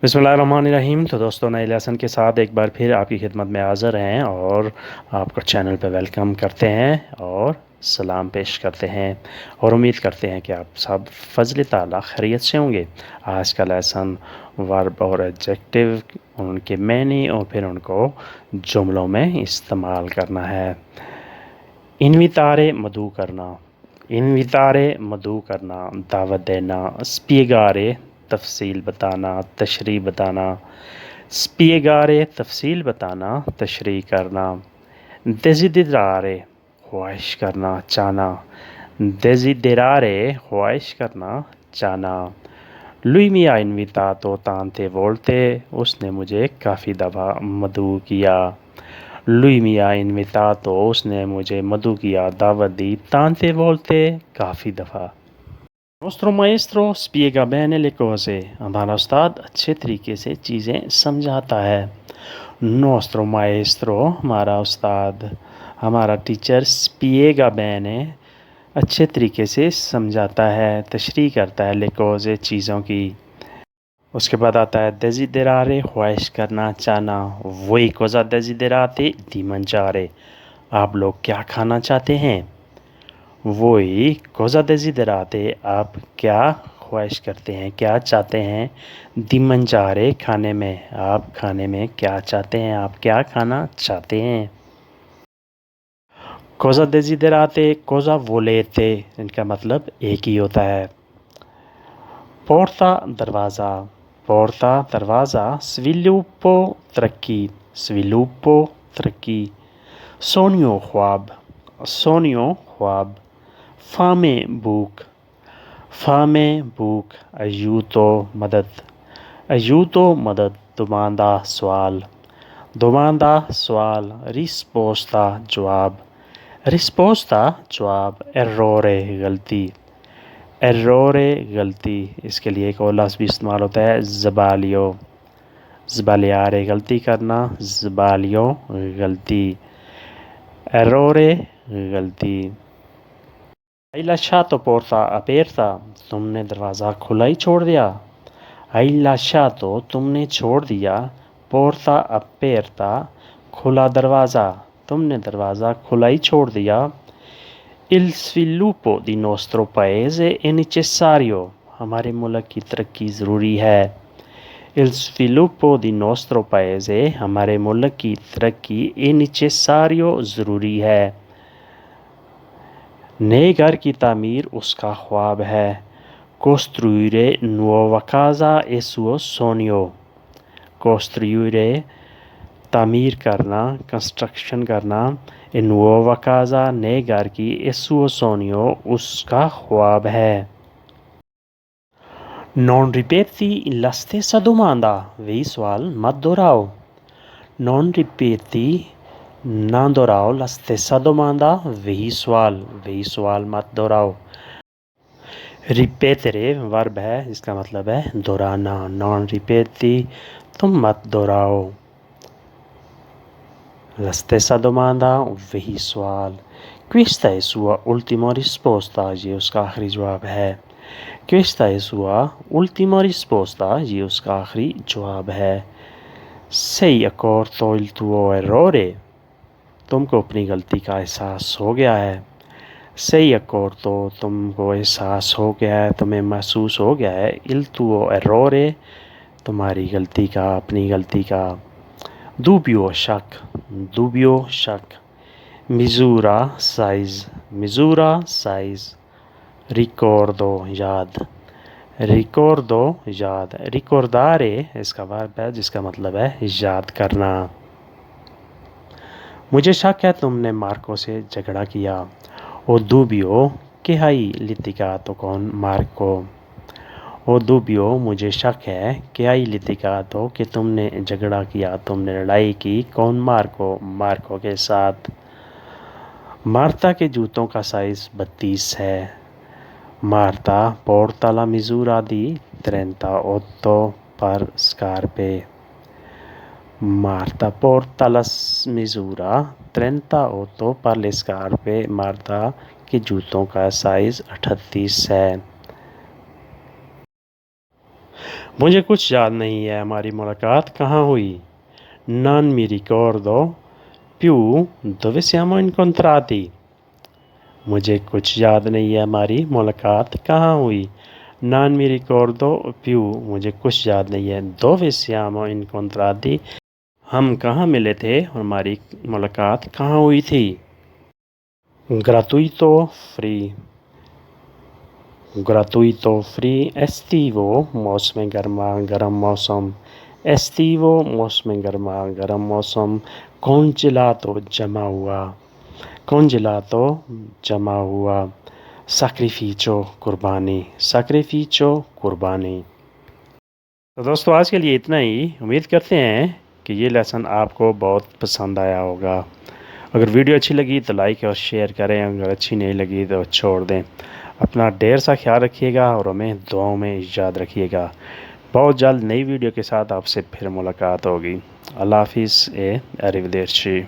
बिस्मिल्लाहिर्रहमानिर्रहीम। तो दोस्तों, नए लेसन के साथ एक बार फिर आपकी खिदमत में हाज़िर हैं और आपको चैनल पे वेलकम करते हैं और सलाम पेश करते हैं और उम्मीद करते हैं कि आप सब फजल ताला खैरियत से होंगे। आज का लेसन वर्ब और एडजेक्टिव, उनके मैनी और फिर उनको जुमलों में इस्तेमाल करना है। इनवितारे मधु करना, इनवितारे मधु करना, दावत देना। स्पीगारे तफसील बताना, तशरीह बताना। स्पीगारे तफसील बताना, तशरीह करना। डेज़िडरारे ख्वाहिश करना, चाहना। डेज़िडरारे ख्वाहिश करना, चाहना। lui mi ha invitato tante volte, उसने मुझे काफ़ी दफ़ा मदऊ किया। lui mi ha invitato, उसने मुझे मदऊ किया, दावत दी। tante volte, काफ़ी दफ़ा। Nostro maestro spiega bene le cose, हमारा उस्ताद अच्छे तरीके से चीज़ें समझाता है। Nostro maestro, हमारा उस्ताद, हमारा टीचर, spiega bene, अच्छे तरीके से समझाता है, तशरीह करता है, le cose, चीज़ों की। उसके बाद आता है desiderare, ख्वाहिश करना, चाहना। Voi cosa desiderate di mangiare, आप लोग क्या खाना चाहते हैं। वही cosa desiderate, आप क्या ख्वाहिश करते हैं, क्या चाहते हैं। di mangiare, खाने में, आप खाने में क्या चाहते हैं, आप क्या खाना चाहते हैं। cosa desiderate, cosa volete, इनका मतलब एक ही होता है। porta दरवाज़ा, porta दरवाज़ा। sviluppo तरक्की, sviluppo तरक्की। sogno ख्वाब, sogno ख्वाब। fame भूख, fame भूख। aiuto मदद, aiuto मदद। domanda सवाल, domanda सवाल। risposta जवाब, risposta जवाब। errore गलती, errore गलती। इसके लिए एक और लफ्ज़ भी इस्तेमाल होता है, ज़बालियो, ज़बालियारे गलती करना, ज़बालियो गलती। errore गलती। hai lasciato porta aperta, तुमने दरवाज़ा खुला ही छोड़ दिया। hai lasciato, तुमने छोड़ दिया। porta aperta, खुला दरवाज़ा, तुमने दरवाज़ा खुला ही छोड़ दिया। il sviluppo di nostro paese è necessario, हमारे मुल्क की तरक्की ज़रूरी है। il sviluppo di nostro paese, हमारे मुल्क की तरक्की, è necessario, ज़रूरी है। नए घर की तामीर उसका ख्वाब है। costruire nuova casa è suo sogno, costruire तामीर करना, कंस्ट्रक्शन करना। e nuova casa, नए घर की, è suo sogno, उसका ख्वाब है। non ripeti la stessa domanda, वही सवाल मत दोहराओ। non ripeti, ना दोहराओ, la stessa domanda, वही सवाल मत दोहराओ। रिपेtere वर्ब है, इसका मतलब है दोहराना। non ripeti, तुम मत दोहराओ। la stessa domanda, वही सवाल। questa è sua ultima risposta, ये उसका आखिरी जवाब है। questa è sua ultima risposta, ये उसका आखिरी जवाब है। sei accorto il tuo errore, तुमको अपनी गलती का एहसास हो गया है। sei accorto, तुमको एहसास हो गया है, तुम्हें महसूस हो गया है। il tuo errore, तुम्हारी गलती का, अपनी गलती का। dubbio शक, dubbio शक। misura size, misura size. ricordo याद, ricordo याद। ricordare इसका वर्ब है, जिसका मतलब है याद करना। मुझे शक है तुमने मार्को से झगड़ा किया। o dubbio che hai litigato con Marco, o dubbio मुझे शक है कि hai litigato कि तुमने झगड़ा किया, तुमने लड़ाई की, कौन मार्को, मार्को के साथ। मार्ता के जूतों का साइज़ 32 है। Marta porta la misura di 38 per scarpe, Marta porta la misura 38 per le scarpe, Marta के जूतों का साइज़ 38 है। مجھے کچھ یاد نہیں ہے ہماری ملاقات کہاں ہوئی. Non mi ricordo più dove siamo incontrati. مجھے کچھ یاد نہیں ہے ہماری ملاقات کہاں ہوئی. Non mi ricordo più مجھے کچھ یاد نہیں ہے. Dove siamo incontrati ہم کہاں ملے تھے اور ہماری ملاقات کہاں ہوئی تھی. Gratuito free. Gratuito free estivo موسم گرما گرم موسم. Estivo موسم گرما گرم موسم. Congelato جمع ہوا. Congelato جمع ہوا. Sacrificio قربانی. Sacrificio قربانی. تو دوستو آج کے لیے اتنا ہی. امید کرتے ہیں کہ یہ لیسن آپ کو بہت پسند آیا ہوگا. اگر ویڈیو اچھی لگی تو لائک اور شیئر کریں. اگر اچھی نہیں لگی تو چھوڑ دیں. اپنا ڈھیر سا خیال رکھیے گا اور ہمیں دعاؤں میں یاد رکھیے گا. بہت جلد نئی ویڈیو کے ساتھ آپ سے پھر ملاقات ہوگی. اللہ حافظ. Arrivederci.